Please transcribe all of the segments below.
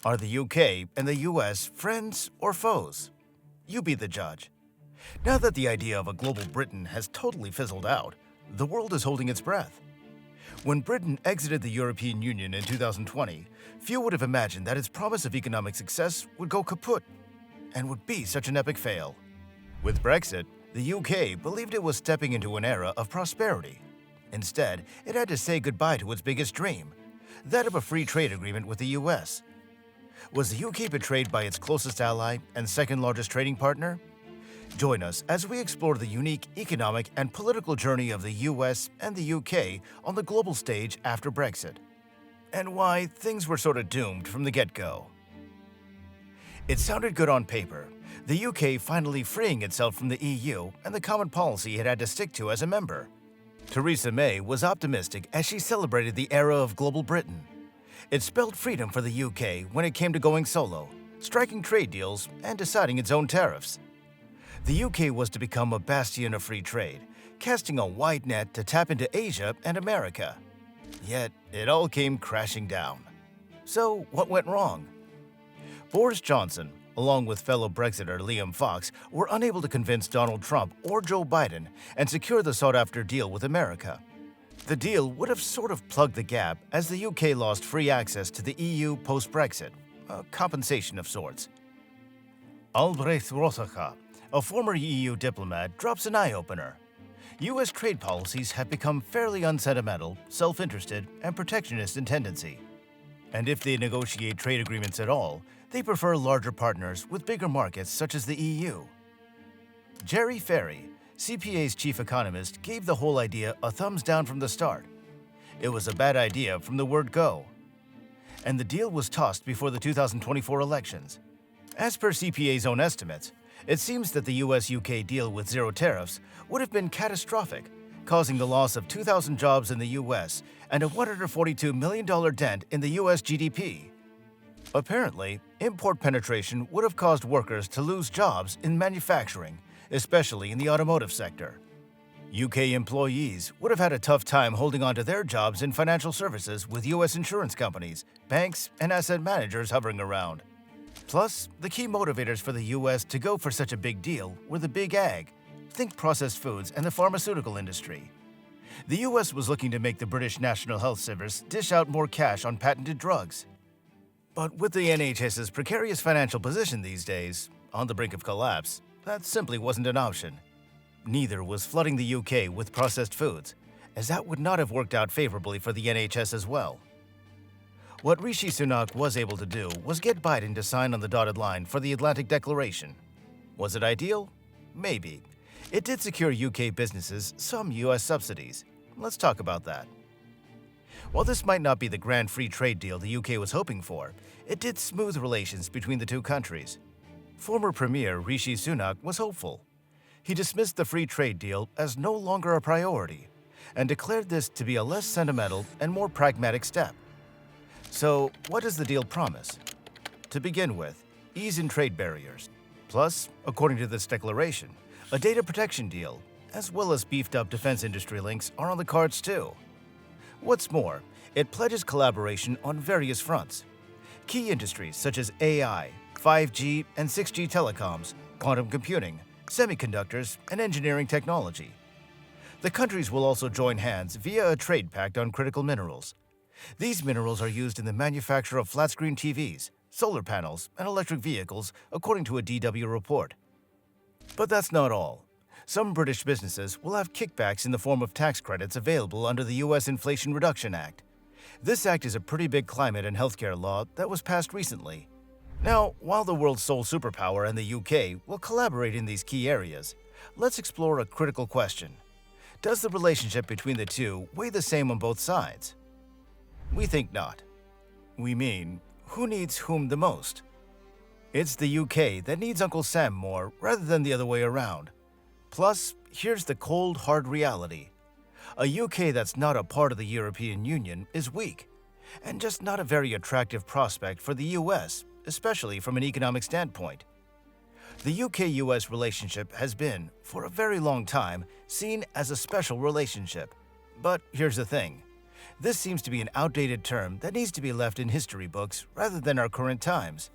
Are the UK and the US friends or foes? You be the judge. Now that the idea of a global Britain has totally fizzled out, the world is holding its breath. When Britain exited the European Union in 2020, few would have imagined that its promise of economic success would go kaput and would be such an epic fail. With Brexit, the UK believed it was stepping into an era of prosperity. Instead, it had to say goodbye to its biggest dream, that of a free trade agreement with the US. Was the UK betrayed by its closest ally and second largest trading partner? Join us as we explore the unique economic and political journey of the US and the UK on the global stage after Brexit, and why things were sort of doomed from the get-go. It sounded good on paper, the UK finally freeing itself from the EU and the common policy it had to stick to as a member. Theresa May was optimistic as she celebrated the era of global Britain. It spelled freedom for the UK when it came to going solo, striking trade deals, and deciding its own tariffs. The UK was to become a bastion of free trade, casting a wide net to tap into Asia and America. Yet, it all came crashing down. So, what went wrong? Boris Johnson, along with fellow Brexiter Liam Fox, were unable to convince Donald Trump or Joe Biden and secure the sought-after deal with America. The deal would have sort of plugged the gap as the UK lost free access to the EU post-Brexit, a compensation of sorts. Albrecht Rosacha, a former EU diplomat, drops an eye-opener. US trade policies have become fairly unsentimental, self-interested, and protectionist in tendency. And if they negotiate trade agreements at all, they prefer larger partners with bigger markets such as the EU. Jerry Ferry, CPA's chief economist, gave the whole idea a thumbs down from the start. It was a bad idea from the word go. And the deal was tossed before the 2024 elections. As per CPA's own estimates, it seems that the US-UK deal with zero tariffs would have been catastrophic, causing the loss of 2,000 jobs in the US and a $142 million dent in the US GDP. Apparently, import penetration would have caused workers to lose jobs in manufacturing, especially in the automotive sector. UK employees would have had a tough time holding on to their jobs in financial services with US insurance companies, banks, and asset managers hovering around. Plus, the key motivators for the US to go for such a big deal were the big ag, think processed foods and the pharmaceutical industry. The US was looking to make the British National Health Service dish out more cash on patented drugs. But with the NHS's precarious financial position these days, on the brink of collapse, that simply wasn't an option. Neither was flooding the UK with processed foods, as that would not have worked out favorably for the NHS as well. What Rishi Sunak was able to do was get Biden to sign on the dotted line for the Atlantic Declaration. Was it ideal? Maybe. It did secure UK businesses some US subsidies. Let's talk about that. While this might not be the grand free trade deal the UK was hoping for, it did smooth relations between the two countries. Former Premier Rishi Sunak was hopeful. He dismissed the free trade deal as no longer a priority and declared this to be a less sentimental and more pragmatic step. So, what does the deal promise? To begin with, ease in trade barriers. Plus, according to this declaration, a data protection deal, as well as beefed-up defense industry links are on the cards too. What's more, it pledges collaboration on various fronts. Key industries such as AI, 5G and 6G telecoms, quantum computing, semiconductors, and engineering technology. The countries will also join hands via a trade pact on critical minerals. These minerals are used in the manufacture of flat-screen TVs, solar panels, and electric vehicles, according to a DW report. But that's not all. Some British businesses will have kickbacks in the form of tax credits available under the U.S. Inflation Reduction Act. This act is a pretty big climate and healthcare law that was passed recently. Now, while the world's sole superpower and the UK will collaborate in these key areas, let's explore a critical question. Does the relationship between the two weigh the same on both sides? We think not. We mean, who needs whom the most? It's the UK that needs Uncle Sam more rather than the other way around. Plus, here's the cold, hard reality. A UK that's not a part of the European Union is weak, and just not a very attractive prospect for the US, especially from an economic standpoint. The UK-US relationship has been, for a very long time, seen as a special relationship. But here's the thing. This seems to be an outdated term that needs to be left in history books rather than our current times.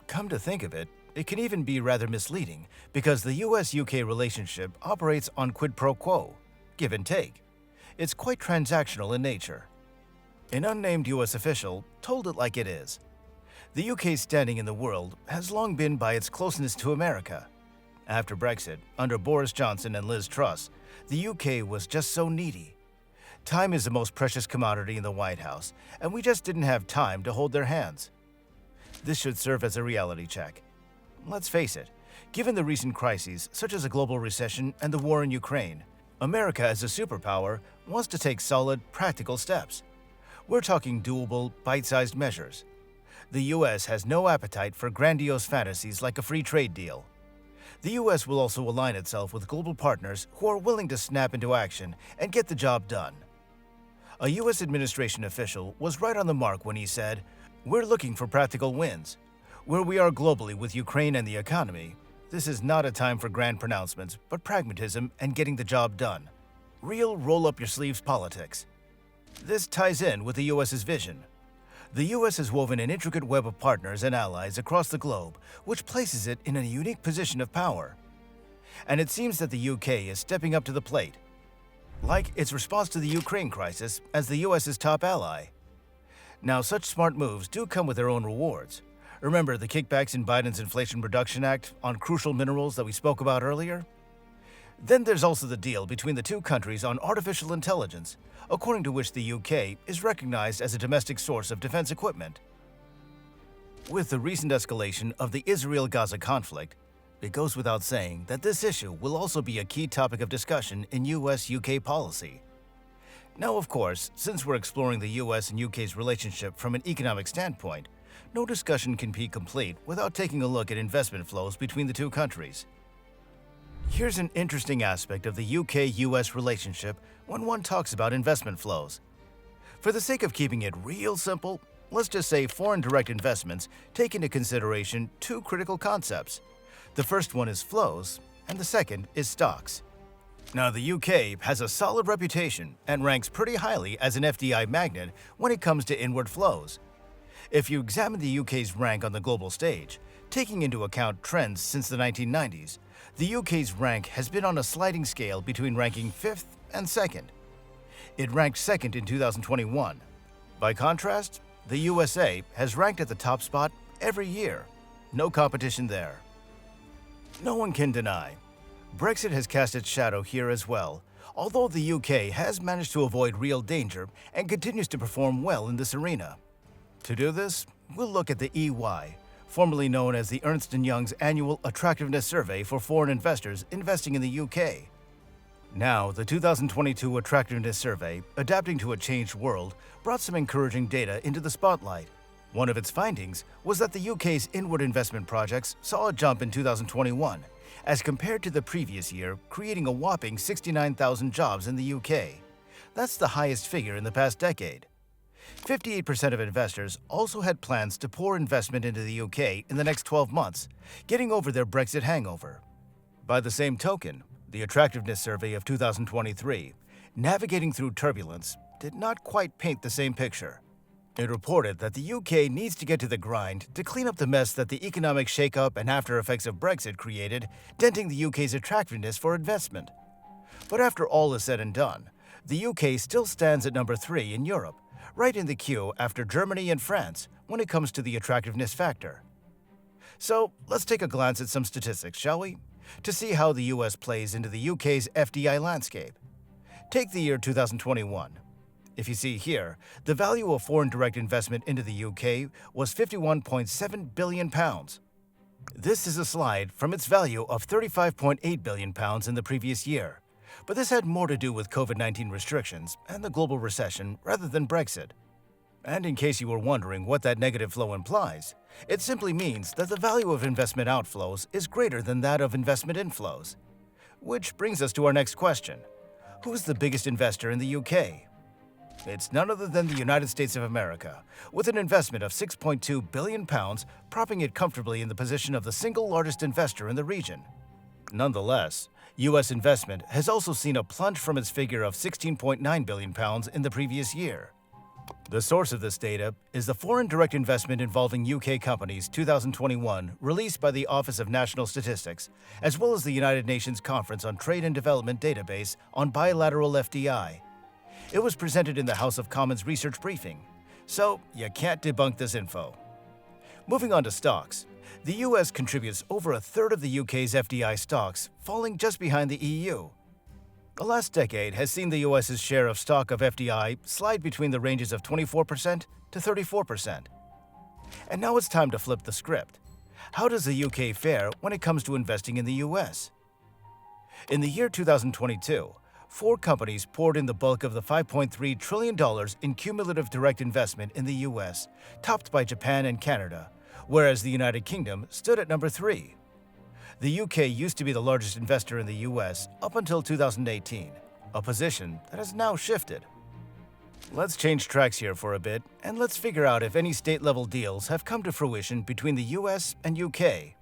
Come to think of it, it can even be rather misleading because the US-UK relationship operates on quid pro quo, give and take. It's quite transactional in nature. An unnamed US official told it like it is. The UK's standing in the world has long been by its closeness to America. After Brexit, under Boris Johnson and Liz Truss, the UK was just so needy. Time is the most precious commodity in the White House, and we just didn't have time to hold their hands. This should serve as a reality check. Let's face it, given the recent crises such as a global recession and the war in Ukraine, America as a superpower wants to take solid, practical steps. We're talking doable, bite-sized measures. The US has no appetite for grandiose fantasies like a free trade deal. The US will also align itself with global partners who are willing to snap into action and get the job done. A US administration official was right on the mark when he said, "We're looking for practical wins. Where we are globally with Ukraine and the economy, this is not a time for grand pronouncements, but pragmatism and getting the job done. Real roll-up-your-sleeves politics." This ties in with the US's vision. The US has woven an intricate web of partners and allies across the globe, which places it in a unique position of power. And it seems that the UK is stepping up to the plate, like its response to the Ukraine crisis as the US's top ally. Now, such smart moves do come with their own rewards. Remember the kickbacks in Biden's Inflation Reduction Act on crucial minerals that we spoke about earlier? Then there's also the deal between the two countries on artificial intelligence, according to which the UK is recognized as a domestic source of defense equipment. With the recent escalation of the Israel-Gaza conflict, it goes without saying that this issue will also be a key topic of discussion in US-UK policy. Now, of course, since we're exploring the US and UK's relationship from an economic standpoint, no discussion can be complete without taking a look at investment flows between the two countries. Here's an interesting aspect of the UK-US relationship when one talks about investment flows. For the sake of keeping it real simple, let's just say foreign direct investments take into consideration two critical concepts. The first one is flows, and the second is stocks. Now, the UK has a solid reputation and ranks pretty highly as an FDI magnet when it comes to inward flows. If you examine the UK's rank on the global stage, taking into account trends since the 1990s, the UK's rank has been on a sliding scale between ranking 5th and 2nd. It ranked 2nd in 2021. By contrast, the USA has ranked at the top spot every year. No competition there. No one can deny, Brexit has cast its shadow here as well, although the UK has managed to avoid real danger and continues to perform well in this arena. To do this, we'll look at the EY, formerly known as the Ernst & Young's Annual Attractiveness Survey for foreign investors investing in the UK. Now, the 2022 Attractiveness Survey, adapting to a changed world, brought some encouraging data into the spotlight. One of its findings was that the UK's inward investment projects saw a jump in 2021, as compared to the previous year, creating a whopping 69,000 jobs in the UK. That's the highest figure in the past decade. 58% of investors also had plans to pour investment into the UK in the next 12 months, getting over their Brexit hangover. By the same token, the Attractiveness Survey of 2023, navigating through turbulence, did not quite paint the same picture. It reported that the UK needs to get to the grind to clean up the mess that the economic shakeup and after effects of Brexit created, denting the UK's attractiveness for investment. But after all is said and done, the UK still stands at number 3 in Europe, right in the queue after Germany and France when it comes to the attractiveness factor. So let's take a glance at some statistics, shall we? To see how the US plays into the UK's FDI landscape. Take the year 2021. If you see here, the value of foreign direct investment into the UK was £51.7 billion. This is a slide from its value of £35.8 billion in the previous year. But this had more to do with COVID-19 restrictions and the global recession rather than Brexit. And in case you were wondering what that negative flow implies, it simply means that the value of investment outflows is greater than that of investment inflows. Which brings us to our next question. Who's the biggest investor in the UK? It's none other than the United States of America, with an investment of £6.2 billion, propping it comfortably in the position of the single largest investor in the region. Nonetheless, U.S. investment has also seen a plunge from its figure of £16.9 billion in the previous year. The source of this data is the Foreign Direct Investment Involving UK Companies 2021 released by the Office of National Statistics, as well as the United Nations Conference on Trade and Development database on bilateral FDI. It was presented in the House of Commons research briefing, so you can't debunk this info. Moving on to stocks, the US contributes over a third of the UK's FDI stocks, falling just behind the EU. The last decade has seen the US's share of stock of FDI slide between the ranges of 24% to 34%. And now it's time to flip the script. How does the UK fare when it comes to investing in the US? In the year 2022, 4 companies poured in the bulk of the $5.3 trillion in cumulative direct investment in the US, topped by Japan and Canada, whereas the United Kingdom stood at number 3. The UK used to be the largest investor in the US up until 2018, a position that has now shifted. Let's change tracks here for a bit, and let's figure out if any state-level deals have come to fruition between the US and UK.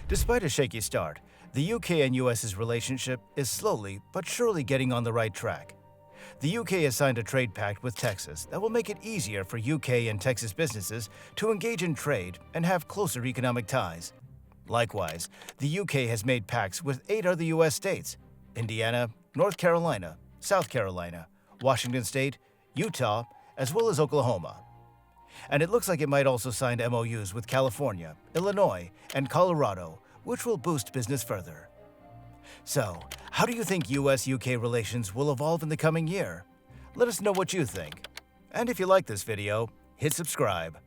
Despite a shaky start, the UK and US's relationship is slowly but surely getting on the right track. The UK has signed a trade pact with Texas that will make it easier for UK and Texas businesses to engage in trade and have closer economic ties. Likewise, the UK has made pacts with 8 other US states: Indiana, North Carolina, South Carolina, Washington State, Utah, as well as Oklahoma. And it looks like it might also sign MOUs with California, Illinois, and Colorado, which will boost business further. So, how do you think US-UK relations will evolve in the coming year? Let us know what you think. And if you like this video, hit subscribe.